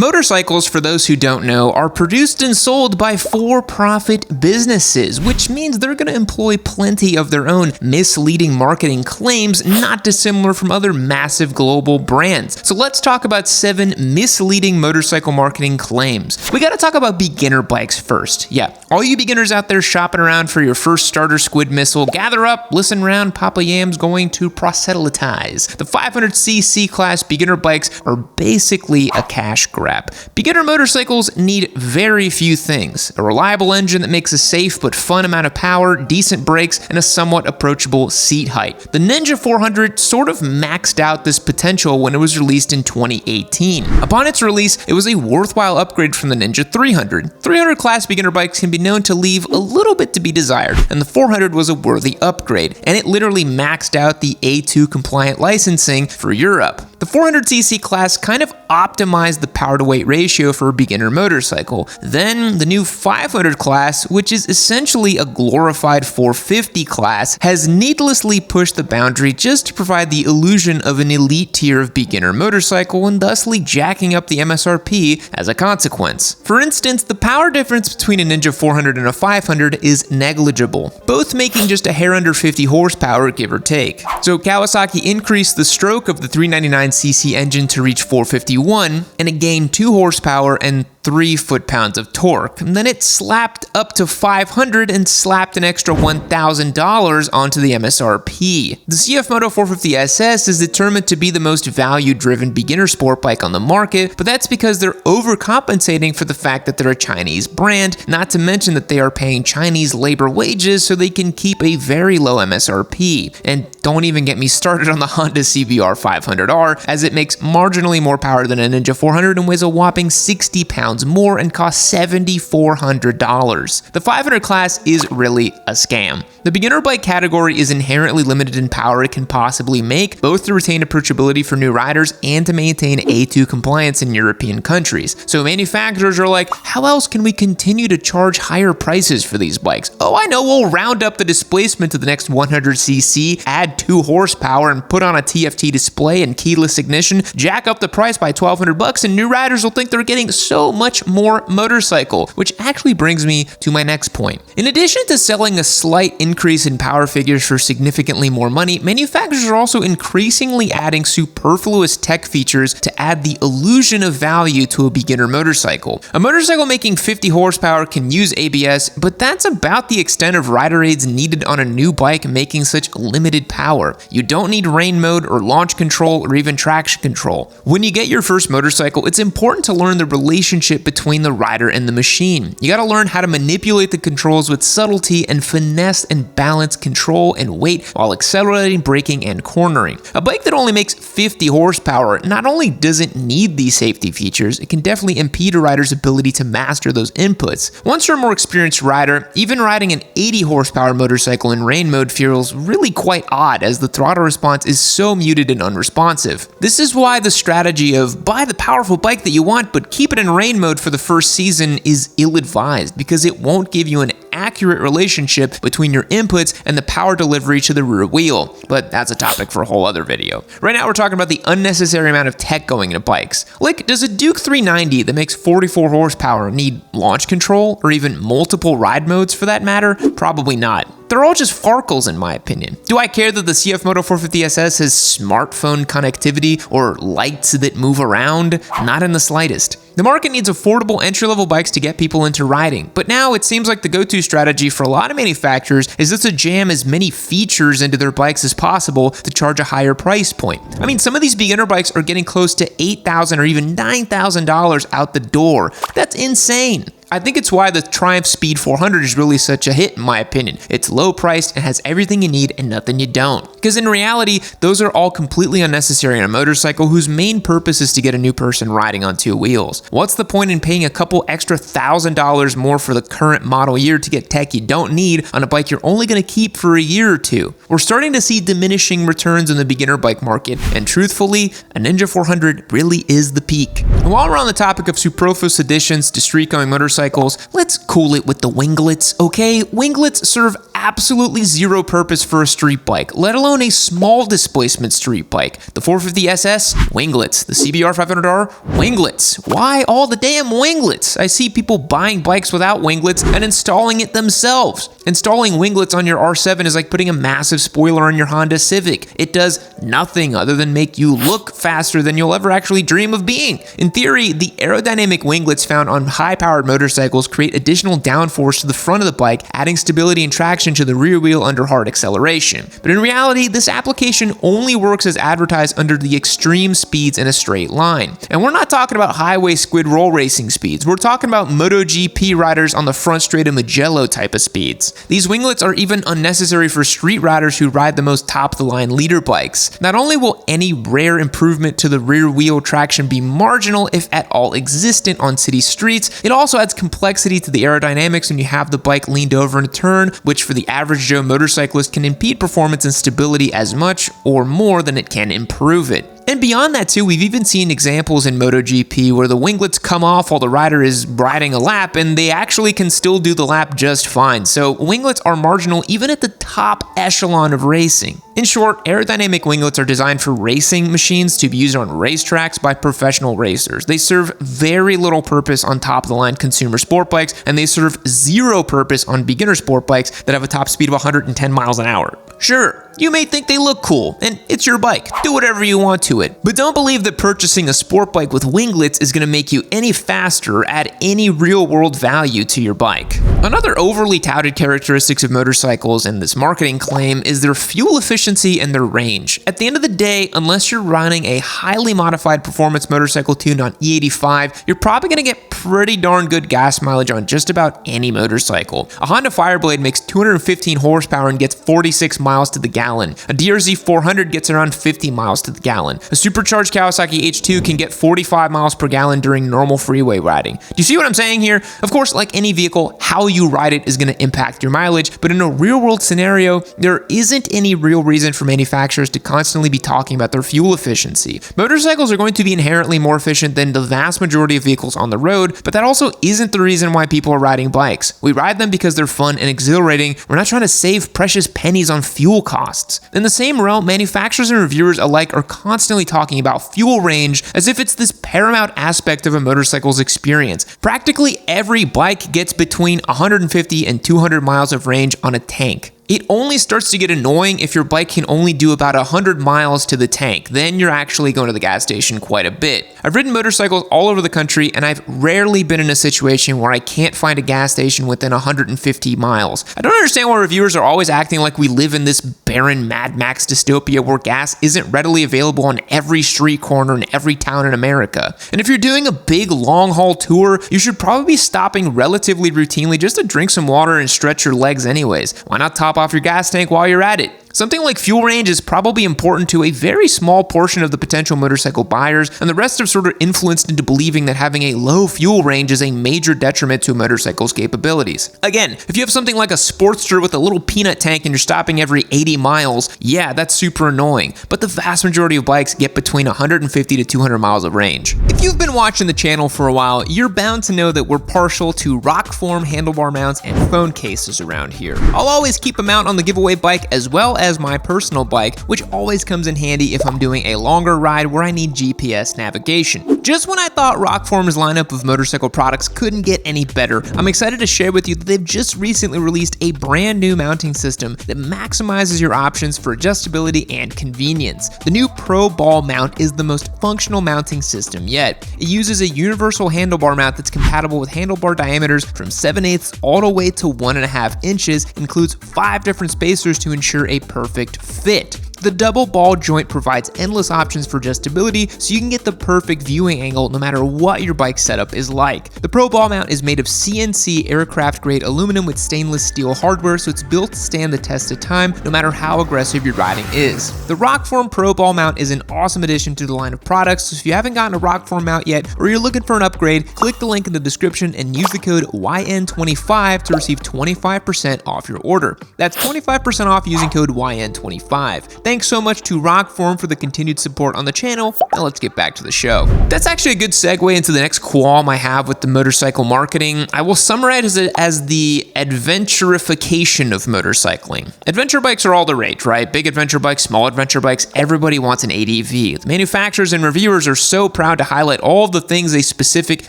Motorcycles, for those who don't know, are produced and sold by for-profit businesses, which means they're going to employ plenty of their own misleading marketing claims, not dissimilar from other massive global brands. So let's talk about 7 misleading motorcycle marketing claims. We got to talk about beginner bikes first. Yeah, all you beginners out there shopping around for your first starter squid missile, gather up, listen around, Papa Yam's going to proselytize. The 500cc class beginner bikes are basically a cash grab. Beginner motorcycles need very few things: a reliable engine that makes a safe but fun amount of power, decent brakes, and a somewhat approachable seat height. The Ninja 400 sort of maxed out this potential when it was released in 2018. Upon its release, it was a worthwhile upgrade from the Ninja 300. 300 class beginner bikes can be known to leave a little bit to be desired, and the 400 was a worthy upgrade, and it literally maxed out the A2 compliant licensing for Europe. The 400cc class kind of optimized the power to weight ratio for a beginner motorcycle. Then the new 500 class, which is essentially a glorified 450 class, has needlessly pushed the boundary just to provide the illusion of an elite tier of beginner motorcycle and thusly jacking up the MSRP as a consequence. For instance, the power difference between a Ninja 400 and a 500 is negligible, both making just a hair under 50 horsepower, give or take. So Kawasaki increased the stroke of the 399cc engine to reach 451, and it gained 2 horsepower and 3 foot-pounds of torque. And then it slapped up to 500 and slapped an extra $1,000 onto the MSRP. The CF Moto 450 SS is determined to be the most value-driven beginner sport bike on the market, but that's because they're overcompensating for the fact that they're a Chinese brand, not to mention that they are paying Chinese labor wages so they can keep a very low MSRP. And don't even get me started on the Honda CBR 500R, as it makes marginally more power than a Ninja 400 and weighs a whopping 60 pounds more and costs $7,400. The 500 class is really a scam. The beginner bike category is inherently limited in power it can possibly make, both to retain approachability for new riders and to maintain A2 compliance in European countries. So manufacturers are like, how else can we continue to charge higher prices for these bikes? Oh, I know, we'll round up the displacement to the next 100cc, add 2 horsepower, and put on a TFT display and keyless ignition, jack up the price by $1,200, and new riders will think they're getting so much more motorcycle, which actually brings me to my next point. In addition to selling a slight increase in power figures for significantly more money, manufacturers are also increasingly adding superfluous tech features to add the illusion of value to a beginner motorcycle. A motorcycle making 50 horsepower can use ABS, but that's about the extent of rider aids needed on a new bike making such limited power. You don't need rain mode or launch control or even traction control. When you get your first motorcycle, it's important to learn the relationship between the rider and the machine. You gotta learn how to manipulate the controls with subtlety and finesse and balance control and weight while accelerating, braking, and cornering. A bike that only makes 50 horsepower not only doesn't need these safety features, it can definitely impede a rider's ability to master those inputs. Once you're a more experienced rider, even riding an 80 horsepower motorcycle in rain mode feels really quite odd, as the throttle response is so muted and unresponsive. This is why the strategy of buy the powerful bike that you want but keep it in rain mode for the first season is ill-advised, because it won't give you an accurate relationship between your inputs and the power delivery to the rear wheel. But that's a topic for a whole other video. Right now we're talking about the unnecessary amount of tech going into bikes. Like, does a Duke 390 that makes 44 horsepower need launch control or even multiple ride modes for that matter? Probably not. They're all just farkles in my opinion. Do I care that the CF Moto 450 SS has smartphone connectivity or lights that move around? Not in the slightest. The market needs affordable entry-level bikes to get people into riding, but now it seems like the go-to strategy for a lot of manufacturers is just to jam as many features into their bikes as possible to charge a higher price point. I mean, some of these beginner bikes are getting close to $8,000 or even $9,000 out the door. That's insane. I think it's why the Triumph Speed 400 is really such a hit in my opinion. It's low priced and has everything you need and nothing you don't. Because in reality, those are all completely unnecessary on a motorcycle whose main purpose is to get a new person riding on 2 wheels. What's the point in paying a couple extra $1,000 more for the current model year to get tech you don't need on a bike you're only going to keep for a year or 2? We're starting to see diminishing returns in the beginner bike market, and truthfully, a Ninja 400 really is the peak. And while we're on the topic of superfluous additions to street-going motorcycles, motorcycles, let's cool it with the Winglets, okay? Winglets serve absolutely zero purpose for a street bike, let alone a small displacement street bike. The 450 SS, Winglets. The CBR 500R, Winglets. Why all the damn Winglets? I see people buying bikes without Winglets and installing it themselves. Installing Winglets on your R7 is like putting a massive spoiler on your Honda Civic. It does nothing other than make you look faster than you'll ever actually dream of being. In theory, the aerodynamic Winglets found on high-powered motorcycles create additional downforce to the front of the bike, adding stability and traction to the rear wheel under hard acceleration. But in reality, this application only works as advertised under the extreme speeds in a straight line. And we're not talking about highway squid roll racing speeds. We're talking about MotoGP riders on the front straight of Mugello type of speeds. These Winglets are even unnecessary for street riders who ride the most top-of-the-line leader bikes. Not only will any rare improvement to the rear wheel traction be marginal, if at all existent, on city streets, it also adds complexity to the aerodynamics when you have the bike leaned over in a turn, which for the average Joe motorcyclist can impede performance and stability as much or more than it can improve it. And beyond that too, we've even seen examples in MotoGP where the Winglets come off while the rider is riding a lap and they actually can still do the lap just fine. So Winglets are marginal even at the top echelon of racing. In short, aerodynamic Winglets are designed for racing machines to be used on racetracks by professional racers. They serve very little purpose on top-of-the-line consumer sport bikes, and they serve zero purpose on beginner sport bikes that have a top speed of 110 miles an hour. Sure, you may think they look cool, and it's your bike. Do whatever you want to it. But don't believe that purchasing a sport bike with Winglets is going to make you any faster or add any real-world value to your bike. Another overly touted characteristics of motorcycles in this marketing claim is their fuel efficiency and their range. At the end of the day, unless you're running a highly modified performance motorcycle tuned on E85, you're probably going to get pretty darn good gas mileage on just about any motorcycle. A Honda Fireblade makes 215 horsepower and gets 46 miles to the gallon. A DRZ 400 gets around 50 miles to the gallon. A supercharged Kawasaki H2 can get 45 miles per gallon during normal freeway riding. Do you see what I'm saying here? Of course, like any vehicle, how you ride it is going to impact your mileage, but in a real-world scenario, there isn't any real reason for manufacturers to constantly be talking about their fuel efficiency. Motorcycles are going to be inherently more efficient than the vast majority of vehicles on the road, but that also isn't the reason why people are riding bikes. We ride them because they're fun and exhilarating. We're not trying to save precious pennies on fuel costs. In the same realm, manufacturers and reviewers alike are constantly talking about fuel range as if it's this paramount aspect of a motorcycle's experience. Practically every bike gets between 150 and 200 miles of range on a tank. It only starts to get annoying if your bike can only do about 100 miles to the tank. Then you're actually going to the gas station quite a bit. I've ridden motorcycles all over the country, and I've rarely been in a situation where I can't find a gas station within 150 miles. I don't understand why reviewers are always acting like we live in this barren Mad Max dystopia where gas isn't readily available on every street corner in every town in America. And if you're doing a big long-haul tour, you should probably be stopping relatively routinely just to drink some water and stretch your legs anyways. Why not top off your gas tank while you're at it? Something like fuel range is probably important to a very small portion of the potential motorcycle buyers, and the rest have sort of influenced into believing that having a low fuel range is a major detriment to a motorcycle's capabilities. Again, if you have something like a Sportster with a little peanut tank and you're stopping every 80 miles, yeah, that's super annoying, but the vast majority of bikes get between 150 to 200 miles of range. If you've been watching the channel for a while, you're bound to know that we're partial to rock form handlebar mounts and phone cases around here. I'll always keep a mount on the giveaway bike as well as my personal bike, which always comes in handy if I'm doing a longer ride where I need GPS navigation. Just when I thought Rockform's lineup of motorcycle products couldn't get any better, I'm excited to share with you that they've just recently released a brand new mounting system that maximizes your options for adjustability and convenience. The new Pro Ball mount is the most functional mounting system yet. It uses a universal handlebar mount that's compatible with handlebar diameters from 7/8 all the way to 1.5 inches, includes 5 different spacers to ensure a perfect fit. The double ball joint provides endless options for adjustability, so you can get the perfect viewing angle no matter what your bike setup is like. The Pro Ball mount is made of CNC aircraft grade aluminum with stainless steel hardware, so it's built to stand the test of time no matter how aggressive your riding is. The Rockform Pro Ball mount is an awesome addition to the line of products, so if you haven't gotten a Rockform mount yet or you're looking for an upgrade, click the link in the description and use the code YN25 to receive 25% off your order. That's 25% off using code YN25. thanks so much to Rockform for the continued support on the channel. Now let's get back to the show. That's actually a good segue into the next qualm I have with the motorcycle marketing. I will summarize it as the adventurification of motorcycling. Adventure bikes are all the rage, right? Big adventure bikes, small adventure bikes, everybody wants an ADV. The manufacturers and reviewers are so proud to highlight all of the things a specific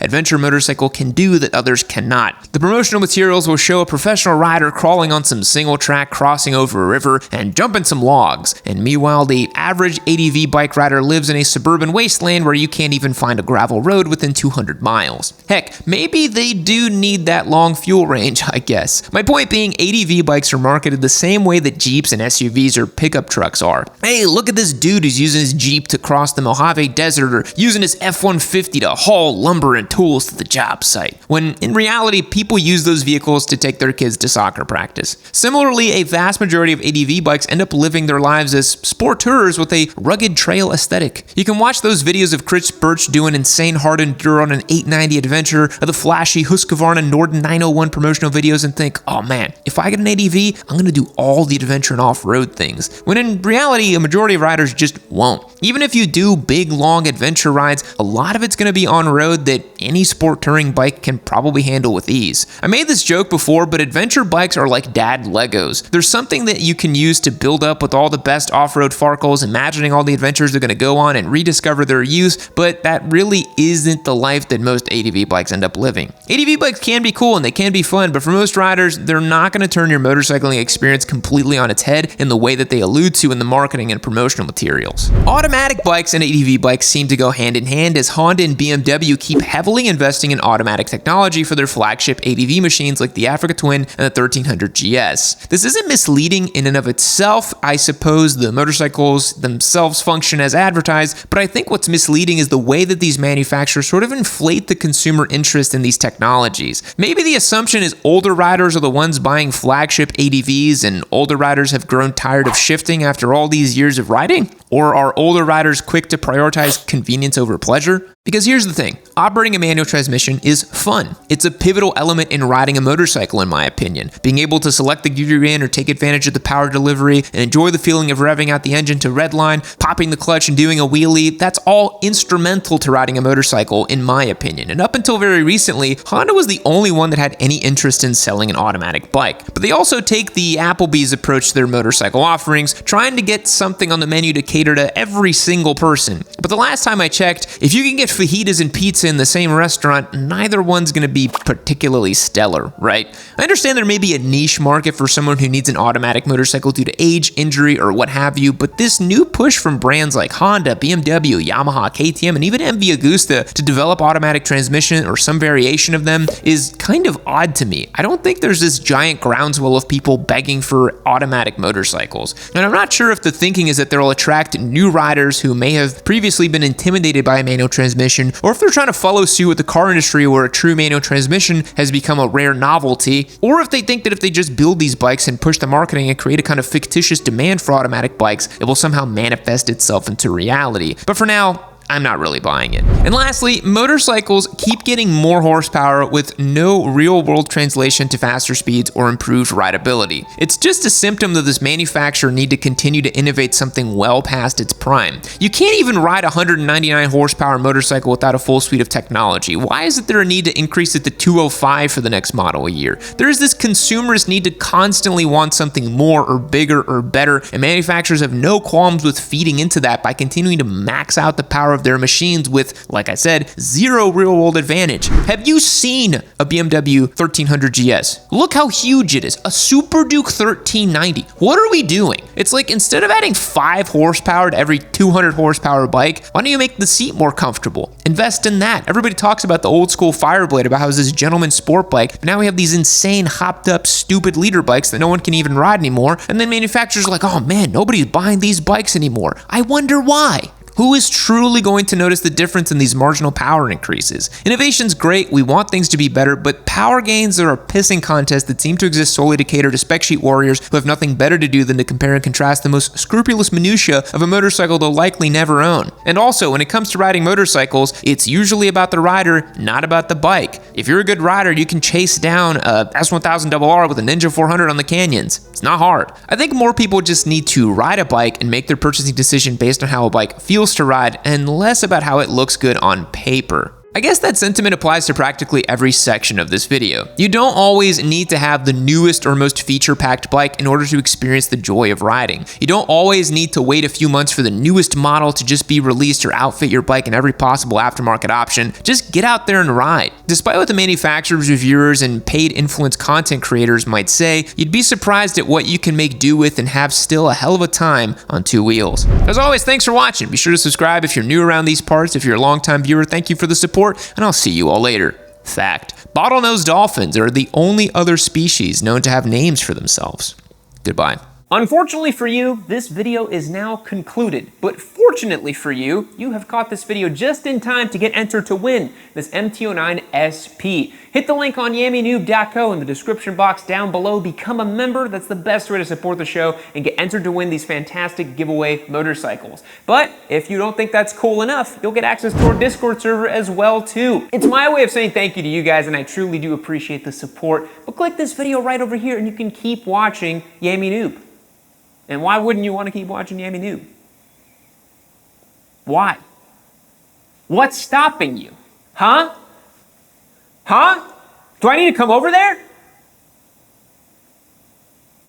adventure motorcycle can do that others cannot. The promotional materials will show a professional rider crawling on some single track, crossing over a river, and jumping some logs. And meanwhile, the average ADV bike rider lives in a suburban wasteland where you can't even find a gravel road within 200 miles. Heck, maybe they do need that long fuel range, I guess. My point being, ADV bikes are marketed the same way that Jeeps and SUVs or pickup trucks are. Hey, look at this dude who's using his Jeep to cross the Mojave Desert or using his F-150 to haul lumber and tools to the job site. When in reality, people use those vehicles to take their kids to soccer practice. Similarly, a vast majority of ADV bikes end up living their lives as sporteurs with a rugged trail aesthetic. You can watch those videos of Chris Birch doing insane hard enduro on an 890 Adventure or the flashy Husqvarna Norden 901 promotional videos and think, oh man, if I get an ADV, I'm gonna do all the adventure and off-road things. When in reality, a majority of riders just won't. Even if you do big, long adventure rides, a lot of it's gonna be on road that any sport touring bike can probably handle with ease. I made this joke before, but adventure bikes are like dad Legos. There's something that you can use to build up with all the best off-road farkles, imagining all the adventures they're gonna go on and rediscover their use, but that really isn't the life that most ADV bikes end up living. ADV bikes can be cool and they can be fun, but for most riders, they're not gonna turn your motorcycling experience completely on its head in the way that they allude to in the marketing and promotional materials. Automatic bikes and ADV bikes seem to go hand in hand as Honda and BMW keep heavily investing in automatic technology for their flagship ADV machines like the Africa Twin and the 1300 GS. This isn't misleading in and of itself. I suppose the motorcycles themselves function as advertised, but I think what's misleading is the way that these manufacturers sort of inflate the consumer interest in these technologies. Maybe the assumption is older riders are the ones buying flagship ADVs and older riders have grown tired of shifting after all these years of riding? Or are older riders quick to prioritize convenience over pleasure? Because here's the thing, operating a manual transmission is fun. It's a pivotal element in riding a motorcycle, in my opinion. Being able to select the gear you're in or take advantage of the power delivery and enjoy the feeling of revving out the engine to redline, popping the clutch and doing a wheelie, that's all instrumental to riding a motorcycle, in my opinion. And up until very recently, Honda was the only one that had any interest in selling an automatic bike. But they also take the Applebee's approach to their motorcycle offerings, trying to get something on the menu to cater to every single person. But the last time I checked, if you can get fajitas and pizza in the same restaurant, neither one's gonna be particularly stellar, right? I understand there may be a niche market for someone who needs an automatic motorcycle due to age, injury, or what have you, but this new push from brands like Honda, BMW, Yamaha, KTM, and even MV Agusta to develop automatic transmission or some variation of them is kind of odd to me. I don't think there's this giant groundswell of people begging for automatic motorcycles. And I'm not sure if the thinking is that they'll attract new riders who may have previously been intimidated by a manual transmission, or if they're trying to follow suit with the car industry where a true manual transmission has become a rare novelty, or if they think that if they just build these bikes and push the marketing and create a kind of fictitious demand for automatic bikes, it will somehow manifest itself into reality. But for now, I'm not really buying it. And lastly, motorcycles keep getting more horsepower with no real-world translation to faster speeds or improved rideability. It's just a symptom that this manufacturer need to continue to innovate something well past its prime. You can't even ride a 199 horsepower motorcycle without a full suite of technology. Why is it there a need to increase it to 205 for the next model a year? There is this consumerist need to constantly want something more or bigger or better, and manufacturers have no qualms with feeding into that by continuing to max out the power of their machines with, like I said, zero real-world advantage. Have you seen a BMW 1300 GS? Look how huge it is. A Super Duke 1390. What are we doing? It's like instead of adding 5 horsepower to every 200 horsepower bike, why don't you make the seat more comfortable? Invest in that. Everybody talks about the old school Fireblade, about how it's this gentleman's sport bike, but now we have these insane hopped up stupid leader bikes that no one can even ride anymore, and then manufacturers are like, oh man, nobody's buying these bikes anymore. I wonder why. Who is truly going to notice the difference in these marginal power increases? Innovation's great, we want things to be better, but power gains are a pissing contest that seem to exist solely to cater to spec sheet warriors who have nothing better to do than to compare and contrast the most scrupulous minutiae of a motorcycle they'll likely never own. And also, when it comes to riding motorcycles, it's usually about the rider, not about the bike. If you're a good rider, you can chase down a S1000RR with a Ninja 400 on the canyons. It's not hard. I think more people just need to ride a bike and make their purchasing decision based on how a bike feels to ride and less about how it looks good on paper. I guess that sentiment applies to practically every section of this video. You don't always need to have the newest or most feature-packed bike in order to experience the joy of riding. You don't always need to wait a few months for the newest model to just be released or outfit your bike in every possible aftermarket option. Just get out there and ride. Despite what the manufacturers, reviewers, and paid influence content creators might say, you'd be surprised at what you can make do with and have still a hell of a time on two wheels. As always, thanks for watching. Be sure to subscribe if you're new around these parts. If you're a longtime viewer, thank you for the support, and I'll see you all later. Fact: bottlenose dolphins are the only other species known to have names for themselves. Goodbye. Unfortunately for you, this video is now concluded, but fortunately for you, you have caught this video just in time to get entered to win this MT09 SP. Hit the link on yammynoob.co in the description box down below, become a member. That's the best way to support the show and get entered to win these fantastic giveaway motorcycles. But if you don't think that's cool enough, you'll get access to our Discord server as well too. It's my way of saying thank you to you guys, and I truly do appreciate the support. But click this video right over here and you can keep watching Yammy Noob. And why wouldn't you want to keep watching Yammy Noob? Why? What's stopping you? Huh? Huh? Do I need to come over there?